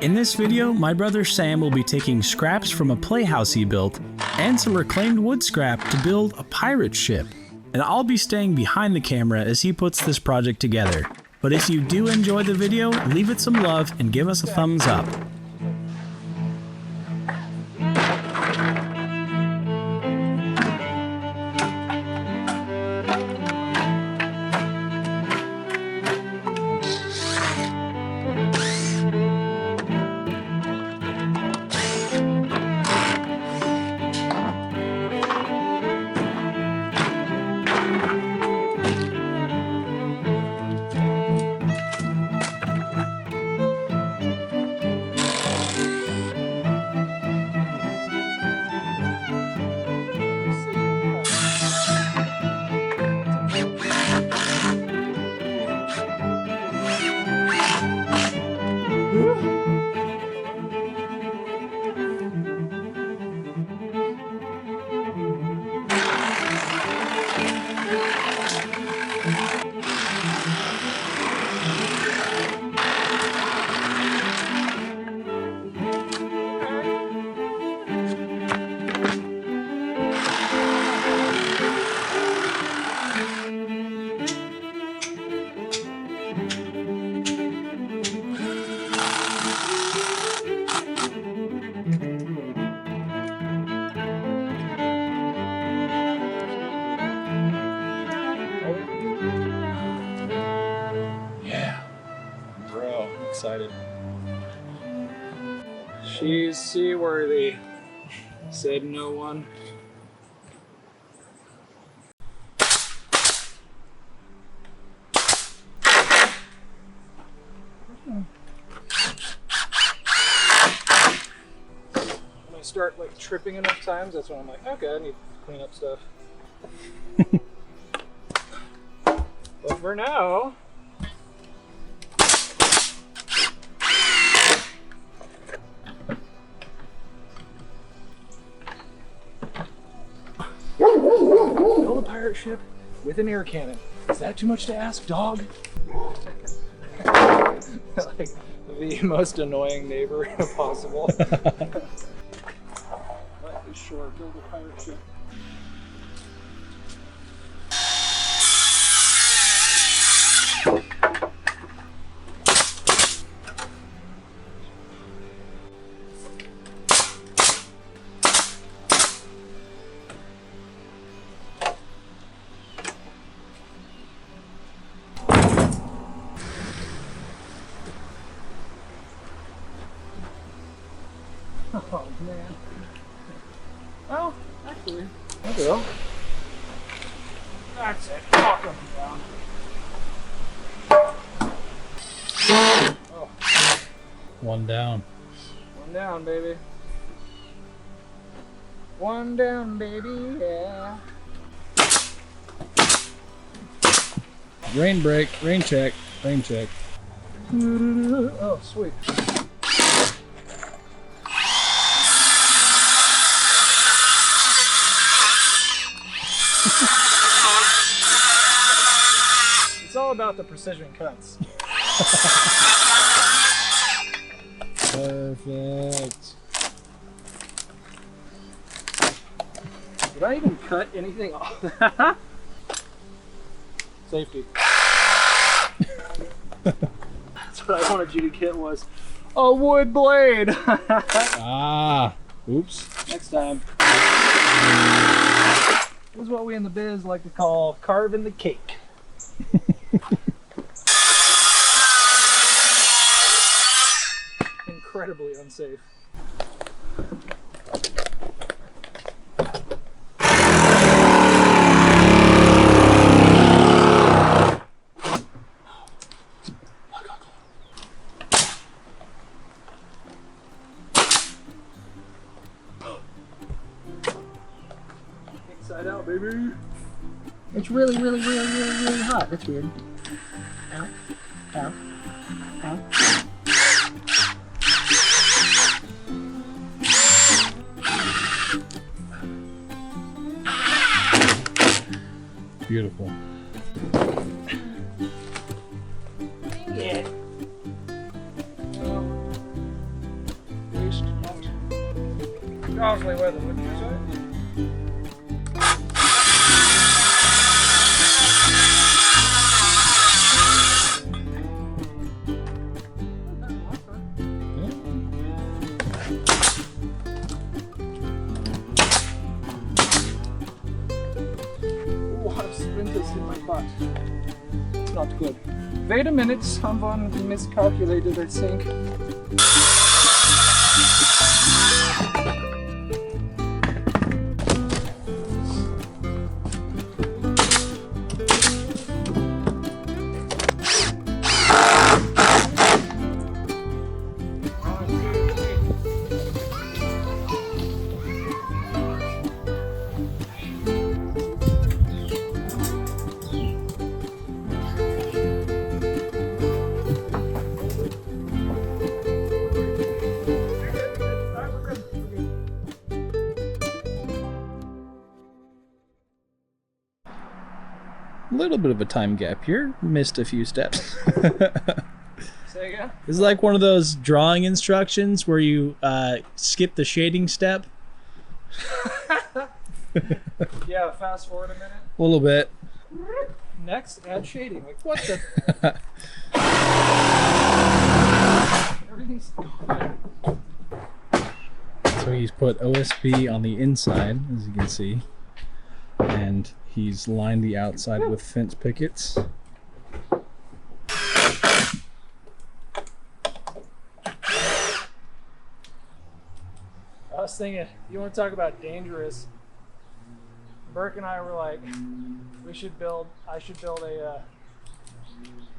In this video, my brother Sam will be taking scraps from a playhouse he built and some reclaimed wood scrap to build a pirate ship. And I'll be staying behind the camera as he puts this project together. But if you do enjoy the video, leave it some love and give us a thumbs up. Excited. She's seaworthy, said no one. When I start like tripping enough times, that's when I'm like, okay, I need to clean up stuff. But for now, build a pirate ship with an air cannon. Is that too much to ask, dog? Like the most annoying neighbor possible. Life is short. Build a pirate ship. Oh man. Well, actually, I will. That's it. Walk up and down. Oh. One down. One down, baby. One down, baby, yeah. Rain break, rain check, rain check. Oh, sweet. It's all about the precision cuts. Perfect. Did I even cut anything off? Safety. That's what I wanted you to get, was a wood blade. Ah, oops. Next time. This is what we in the biz like to call carving the cake. Incredibly unsafe. Inside out, baby. It's really hot. That's weird. Ow. Ow. Ow. Beautiful. Yeah. Causeway weather, wouldn't you say? Ooh, I've splinters in my butt. It's not good. Wait a minute, someone miscalculated, I think. Little bit of a time gap here. Missed a few steps. Say again? This is like one of those drawing instructions where you skip the shading step. Yeah, fast forward a minute. A little bit. Next, add shading. Like, what the? Everything's gone. So he's put OSB on the inside, as you can see, and he's lined the outside with fence pickets. I was thinking, you want to talk about dangerous? Burke and I were like, I should build a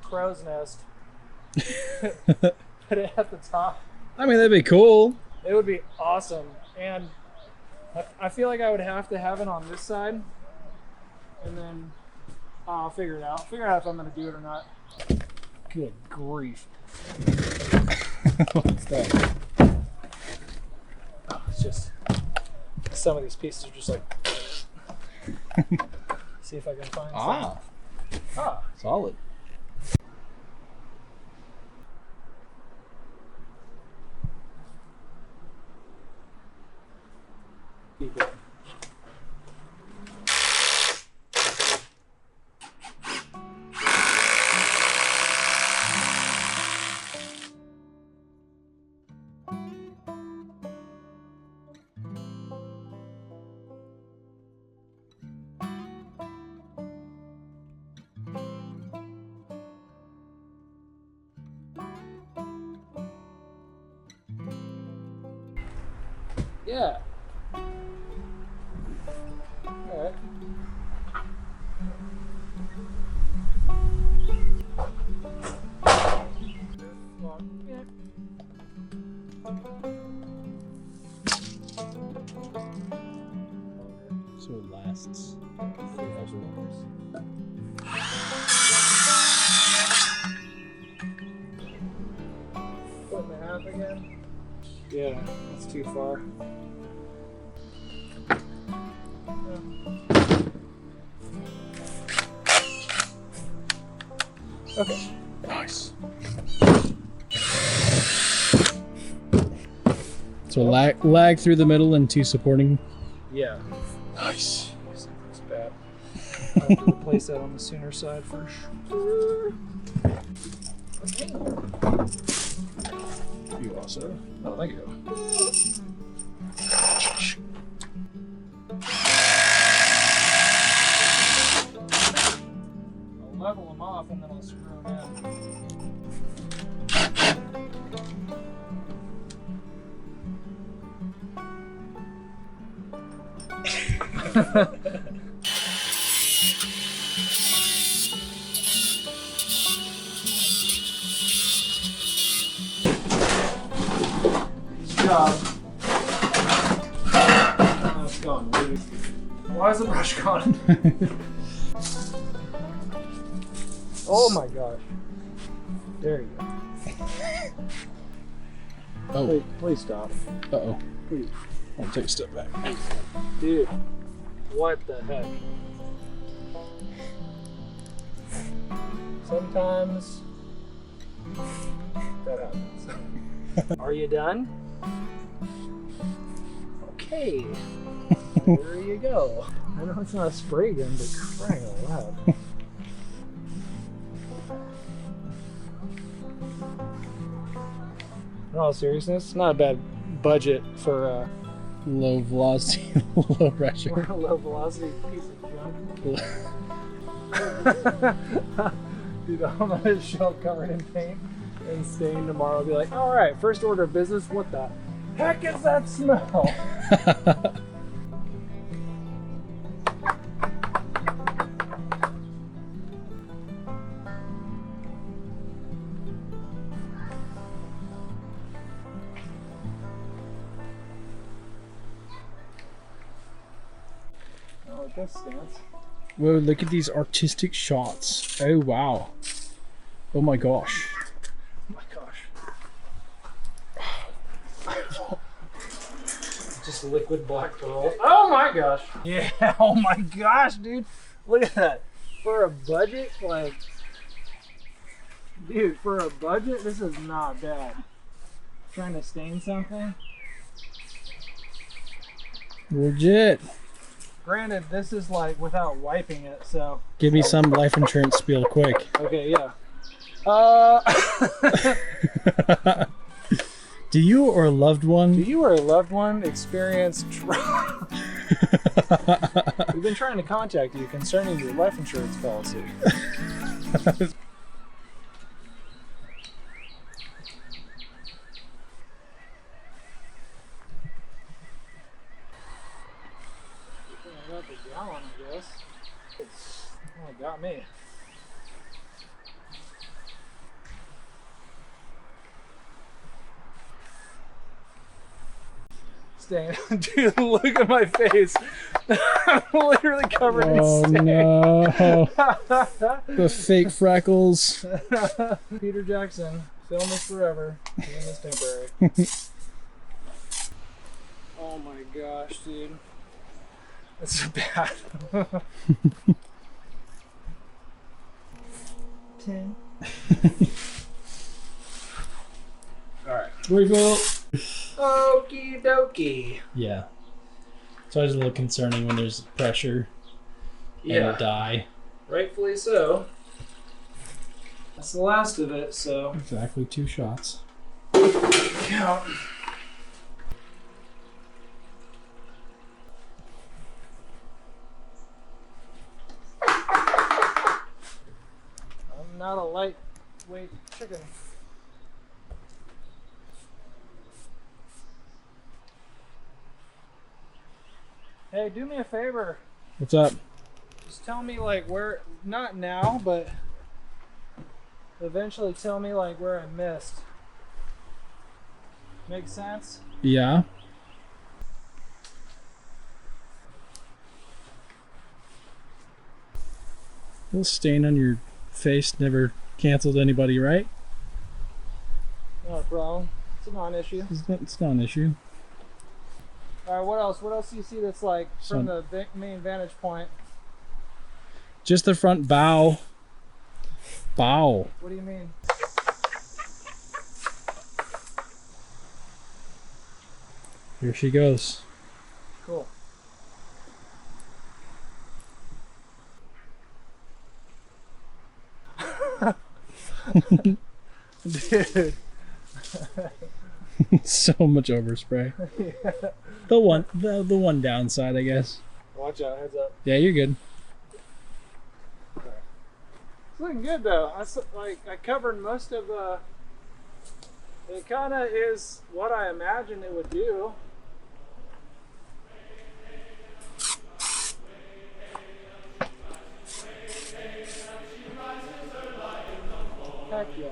crow's nest. Put it at the top. I mean, that'd be cool. It would be awesome. And I feel like I would have to have it on this side. And then I'll figure it out. I'll figure out if I'm going to do it or not. Good grief. What's that? Oh, it's just, some of these pieces are just like, see if I can find some. Ah, Solid. keep going. Yeah. All right. So it lasts forever. Foot and a half again. Yeah, that's too far. Okay. Nice. So lag through the middle and two supporting. Yeah. Nice. Jeez, that looks bad. I have to replace that on the sooner side for sure. You also. Oh, thank you. I'll level them off and then I'll screw them in. Job. Oh, it's gone. Why is the brush gone? Oh my gosh. There you go. Oh. Please stop. Uh-oh. Please. I'll take a step back. Dude, what the heck? Sometimes that happens. Are you done? Okay. Hey, there you go. I know it's not a spray gun, but crying out loud. In all seriousness, not a bad budget for Low velocity, low pressure. a low velocity piece of junk. Dude, I'm gonna show up covered in paint and stain tomorrow. I'll be like, all right, first order of business. What the heck is that smell? Oh, it does stance. Whoa, look at these artistic shots. Oh, wow. Oh my gosh. Oh my gosh. Just liquid black pearl. Oh my gosh. Yeah, oh my gosh, dude. Look at that. For a budget, like, dude, for a budget, this is not bad. Trying to stain something. Legit. Granted, this is like without wiping it, so. Give me some life insurance spiel quick. Okay, yeah. Do you or a loved Do one? you or a loved one experience We've been trying to contact you concerning your life insurance policy. I got the gallon, I guess. Oh, it got me. Stain. Dude, look at my face. I'm literally covered in stain. No. The fake freckles. Peter Jackson, film is forever, film is temporary. Oh my gosh, dude. That's so bad. 10. Alright. Refill. Okie dokie. Yeah. It's always a little concerning when there's pressure and a dye. Rightfully so. That's the last of it, so. Exactly 2 shots. Count. I'm not a lightweight chicken. Hey, do me a favor. What's up? Just tell me like where, not now, but eventually tell me like where I missed. Make sense? Yeah. A little stain on your face never canceled anybody, right? Not a problem. It's a non-issue. It's not an issue. All right, what else? What else do you see that's like from Sun- the main vantage point? Just the front bow. Bow. What do you mean? Here she goes. Cool. Dude. So much overspray. Yeah. The one downside, I guess. Watch out, heads up. Yeah, you're good. It's looking good though. I covered most of the. It kind of is what I imagined it would do. Heck yeah.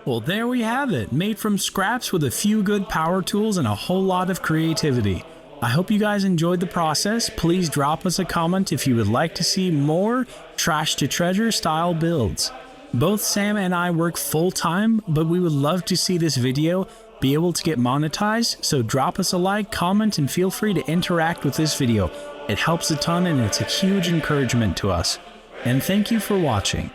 Well, there we have it, made from scraps with a few good power tools and a whole lot of creativity. I hope you guys enjoyed the process. Please drop us a comment if you would like to see more trash to treasure style builds. Both Sam and I work full time, but we would love to see this video be able to get monetized, so drop us a like, comment, and feel free to interact with this video. It helps a ton and it's a huge encouragement to us. And thank you for watching.